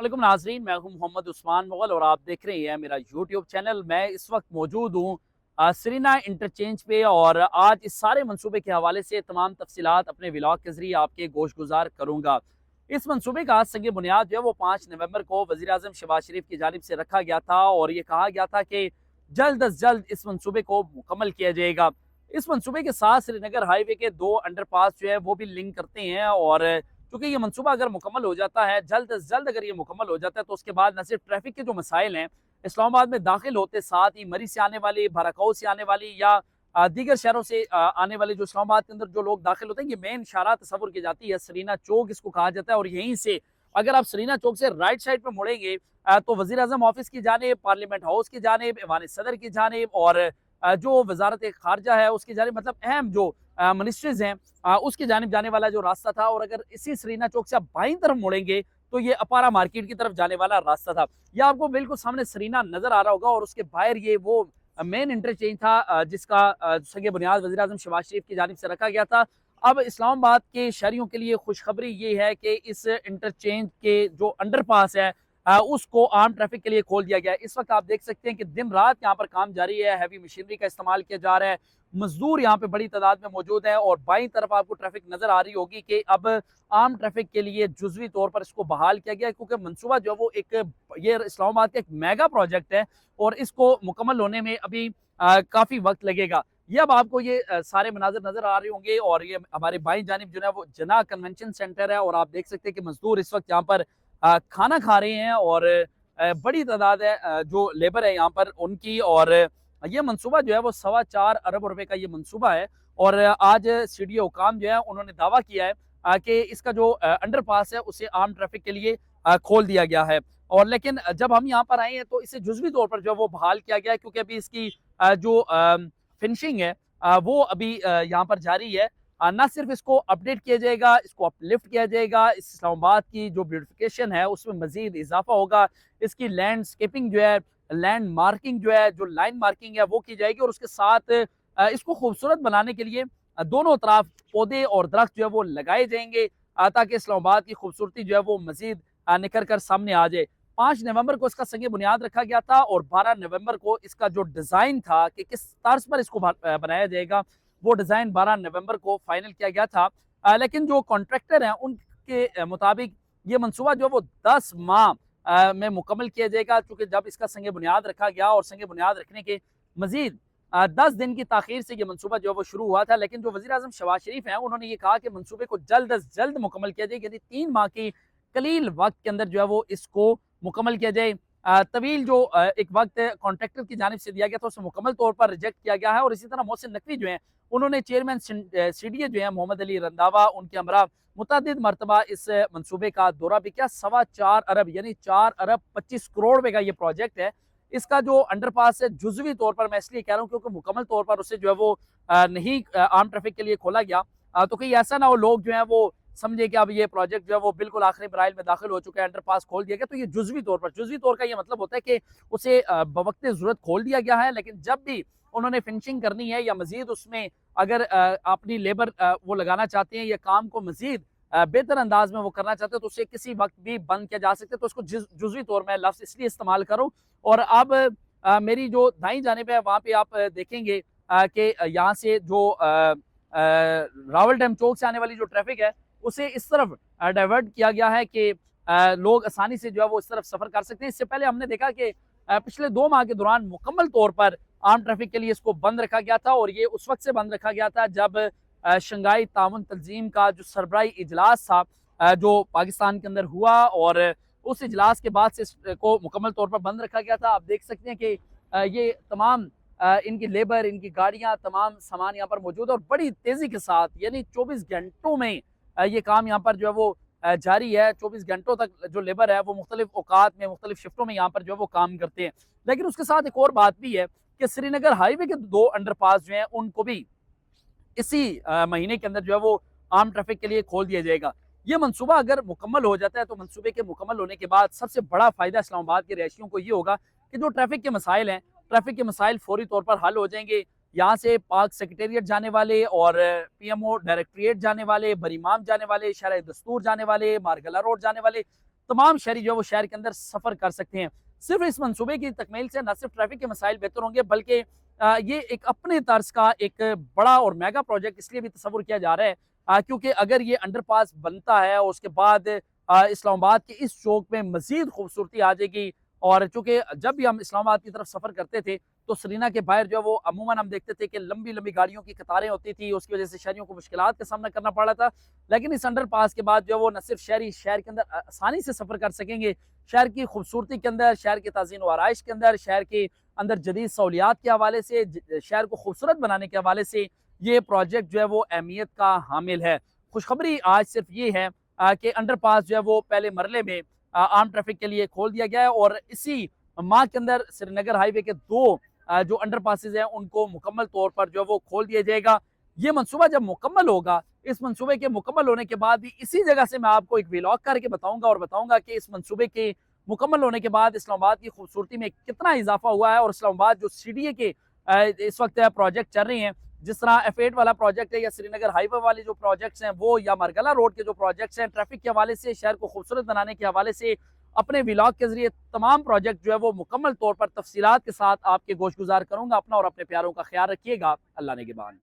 वालेकुम नाजरीन, मैं हूं मोहम्मद उस्मान मुगल और आप देख रहे हैं मेरा यूट्यूब चैनल। मैं इस वक्त मौजूद हूं सरीना इंटरचेंज पे और आज इस सारे मंसूबे के हवाले से तमाम तफसीलात अपने व्लॉग के जरिए आपके गोश गुजार करूँगा। इस मंसूबे का आज संग बुनियाद जो है वो 5 नवंबर को वज़ीर आज़म शहबाज शरीफ की जानिब से रखा गया था और ये कहा गया था कि जल्द अज जल्द इस मंसूबे को मुकम्मल किया जाएगा। इस मंसूबे के साथ श्रीनगर हाईवे के 2 अंडरपास जो है वो भी लिंक करते हैं और क्योंकि ये मनसूबा अगर मुकम्मल हो जाता है, जल्द अज जल्द अगर ये मुकम्मल हो जाता है, तो उसके बाद न सिर्फ ट्रैफिक के जो मसाइल हैं इस्लामाबाद में दाखिल होते साथ ही मरी से आने वाली, बाराकाऊ से आने वाली या दीगर शहरों से आने वाले जो इस्लामाबाद के अंदर जो लोग दाखिल होते हैं, ये मेन शारा तस्वुर की जाती है, सरीना चौक इसको कहा जाता है। और यहीं से अगर आप सरीना चौक से राइट साइड पर मुड़ेंगे तो वज़ीर आज़म ऑफिस की जानिब, पार्लियामेंट हाउस की जानिब, ऐवान सदर की जानिब और जो वजारत खारजा है उसकी जानिब, मतलब अहम जो मिनिस्ट्रीज हैं उसकी जानिब जाने वाला जो रास्ता था। और अगर इसी सरीना चौक से आप बाईं तरफ मुड़ेंगे तो ये अपारा मार्केट की तरफ जाने वाला रास्ता था। यह आपको बिल्कुल सामने सरीना नजर आ रहा होगा और उसके बाहर ये वो मेन इंटरचेंज था जिसका सगे बुनियाद वज़ीर आज़म शहबाज शरीफ की जानिब से रखा गया था। अब इस्लामाबाद के शहरियों के लिए खुशखबरी ये है कि इस इंटरचेंज के जो अंडरपास है उसको आम ट्रैफिक के लिए खोल दिया गया है। इस वक्त आप देख सकते हैं कि दिन रात यहाँ पर काम जारी है, हैवी मशीनरी का इस्तेमाल किया जा रहा है, मजदूर यहाँ पे बड़ी तादाद में मौजूद है और बाईं तरफ आपको ट्रैफिक नजर आ रही होगी कि अब आम ट्रैफिक के लिए जुजवी तौर पर इसको बहाल किया गया है, क्योंकि मनसूबा जो है वो एक ये इस्लामाबाद का एक मेगा प्रोजेक्ट है और इसको मुकम्मल होने में अभी काफी वक्त लगेगा। ये अब आपको ये सारे मनाजर नजर आ रहे होंगे और ये हमारे बाईं जानिब जो है वो जना कन्वेंशन सेंटर है और आप देख सकते हैं कि मजदूर इस वक्त यहाँ पर खाना खा रहे हैं और बड़ी तादाद है जो लेबर है यहाँ पर उनकी। और ये मनसूबा जो है वो 4.25 अरब रुपए का ये मनसूबा है और आज सीडीओ हुकाम जो है उन्होंने दावा किया है कि इसका जो अंडरपास है उसे आम ट्रैफिक के लिए खोल दिया गया है। और लेकिन जब हम यहाँ पर आए हैं तो इसे जुजवी तौर पर जो है वो बहाल किया गया है, क्योंकि अभी इसकी जो फिनिशिंग है वो अभी यहाँ पर जारी है। ना सिर्फ इसको अपडेट किया जाएगा, इसको अपलिफ्ट किया जाएगा, इस इस्लामाबाद की जो ब्यूटिफिकेशन है उसमें मजीद इजाफा होगा, इसकी लैंडस्केपिंग जो है, लैंड मार्किंग जो है, जो लाइन मार्किंग है वो की जाएगी और उसके साथ इसको खूबसूरत बनाने के लिए दोनों तरफ पौधे और दरख्त जो है वो लगाए जाएंगे ताकि इस्लामाबाद की खूबसूरती जो है वो मजीद निखर कर सामने आ जाए। 5 नवंबर को इसका संग बुनियाद रखा गया था और 12 नवंबर को इसका जो डिज़ाइन था कि किस तर्ज पर इसको बनाया जाएगा, वो डिज़ाइन 12 नवंबर को फाइनल किया गया था। लेकिन जो कॉन्ट्रैक्टर हैं उनके मुताबिक ये मनसूबा जो है वो 10 माह में मुकम्मल किया जाएगा, क्योंकि जब इसका संग बुनियाद रखा गया और संग बुनियाद रखने के मजीद 10 दिन की ताखीर से ये मनसूबा जो है वो शुरू हुआ था। लेकिन जो वज़ीर आज़म शहबाज शरीफ हैं उन्होंने ये कहा कि मनसूबे को जल्द अज जल्द मुकम्मल किया जाए, यदि 3 माह की कलील वक्त के अंदर जो है वो इसको मुकम्मल किया जाए। तवील जो एक वक्त कॉन्ट्रैक्टर की जानिब से दिया गया था उसे मुकम्मल तौर पर रिजेक्ट किया गया है। और इसी तरह मोहसिन नकवी जो है उन्होंने चेयरमैन सीडीए जो है मोहम्मद अली रंधावा उनके हमरा मुतअद्दिद मरतबा इस मनसूबे का दौरा भी किया। 4.25 अरब यानी 4 अरब 25 करोड़ रुपए का ये प्रोजेक्ट है। इसका जो अंडरपास है जुजवी तौर पर मैं इसलिए कह रहा हूँ क्योंकि मुकम्मल तौर पर उसे जो है वो नहीं आम ट्रैफिक के लिए खोला गया। तो कहीं ऐसा ना हो लोग जो है वो समझे कि अब ये प्रोजेक्ट जो है वो बिल्कुल आखिरी मराइल में दाखिल हो चुका है, अंडरपास खोल दिया गया। तो ये जुजवी तौर पर, जुजवी तौर का ये मतलब होता है कि उसे बवक्त ज़रूरत खोल दिया गया है, लेकिन जब भी उन्होंने फिनिशिंग करनी है या मजीद उसमें अगर अपनी लेबर वो लगाना चाहते हैं या काम को मजीद बेहतर अंदाज में वो करना चाहते हैं तो उसे किसी वक्त भी बंद किया जा सकता है। तो उसको जुजवी तौर में लफ्ज़ इसलिए इस्तेमाल करो। और अब मेरी जो दाईं जानिब है वहाँ पे आप देखेंगे कि यहाँ से जो रावल डैम चौक से आने वाली जो ट्रैफिक है उसे इस तरफ डाइवर्ट किया गया है कि लोग आसानी से जो है वो इस तरफ सफर कर सकते हैं। इससे पहले हमने देखा कि पिछले 2 माह के दौरान मुकम्मल तौर पर आम ट्रैफिक के लिए इसको बंद रखा गया था और ये उस वक्त से बंद रखा गया था जब शंघाई ताउन तंजीम का जो सरबराही इजलास था जो पाकिस्तान के अंदर हुआ और उस इजलास के बाद से इसको मुकम्मल तौर पर बंद रखा गया था। आप देख सकते हैं कि ये तमाम इनकी लेबर, इनकी गाड़ियाँ, तमाम सामान यहाँ पर मौजूद है और बड़ी तेज़ी के साथ यानी 24 घंटों में ये काम यहाँ पर जो है वो जारी है। 24 घंटों तक जो लेबर है वो मुख्तलिफ औकात में, मुख्तलिफ शिफ्टों में यहाँ पर जो है वो काम करते हैं। लेकिन उसके साथ एक और बात भी है कि श्रीनगर हाईवे के 2 अंडरपास जो हैं उनको भी इसी महीने के अंदर जो है वो आम ट्रैफिक के लिए खोल दिया जाएगा। ये मनसूबा अगर मुकम्मल हो जाता है तो मनसूबे के मुकम्मल होने के बाद सबसे बड़ा फ़ायदा इस्लामाबाद के रहायशियों को ये होगा कि जो ट्रैफिक के मसाइल हैं, ट्रैफिक के मसाइल फौरी तौर पर हल हो जाएंगे। यहाँ से पाक सेक्रेटेरिएट जाने वाले और पीएमओ डायरेक्ट्रेट जाने वाले, बरीमाम जाने वाले, शहर दस्तूर जाने वाले, मारगला रोड जाने वाले तमाम शहरी जो है वो शहर के अंदर सफ़र कर सकते हैं। सिर्फ इस मनसूबे की तकमील से न सिर्फ ट्रैफिक के मसाइल बेहतर होंगे, बल्कि ये एक अपने तर्ज का एक बड़ा और मेगा प्रोजेक्ट इसलिए भी तस्वुर किया जा रहा है क्योंकि अगर ये अंडरपास बनता है और उसके बाद इस्लामाबाद के इस चौक में मजीद खूबसूरती आ जाएगी। और चूंकि जब भी हम इस्लामाबाद की तरफ सफ़र करते थे तो सरीना के बाहर जो है वो अमूमन हम देखते थे कि लंबी लंबी गाड़ियों की कतारें होती थी, उसकी वजह से शहरियों को मुश्किलात का सामना करना पड़ रहा था। लेकिन इस अंडरपास के बाद जो है वो न सिर्फ शहरी शहर के अंदर आसानी से सफ़र कर सकेंगे, शहर की खूबसूरती के अंदर, शहर की ताज़ीन व आराइश के अंदर, शहर के अंदर जदीद सहूलियात के हवाले से, शहर को खूबसूरत बनाने के हवाले से ये प्रोजेक्ट जो है वो अहमियत का हामिल है। खुशखबरी आज सिर्फ ये है कि अंडरपास जो है वो पहले मरले में आम ट्रैफिक के लिए खोल दिया गया है और इसी माह के अंदर श्रीनगर हाईवे के दो जो अंडरपासेज हैं उनको मुकम्मल तौर पर जो है वो खोल दिया जाएगा। ये मनसूबा जब मुकम्मल होगा, इस मनसूबे के मुकम्मल होने के बाद भी इसी जगह से मैं आपको एक व्लॉग करके बताऊंगा और बताऊंगा कि इस मनसूबे के मुकम्मल होने के बाद इस्लामाबाद की खूबसूरती में कितना इजाफा हुआ है और इस्लामाबाद जो सीडीए के इस वक्त प्रोजेक्ट चल रहे हैं, जिस तरह F8 वाला प्रोजेक्ट है या श्रीनगर हाईवे वाले जो प्रोजेक्ट्स हैं वो, या मरगला रोड के जो प्रोजेक्ट्स हैं, ट्रैफिक के हवाले से, शहर को खूबसूरत बनाने के हवाले से, अपने व्लॉग के जरिए तमाम प्रोजेक्ट जो है वो मुकम्मल तौर पर तफसीलात के साथ आपके गोश गुजार करूंगा। अपना और अपने प्यारों का ख्याल रखिएगा। अल्लाह ने के बाद।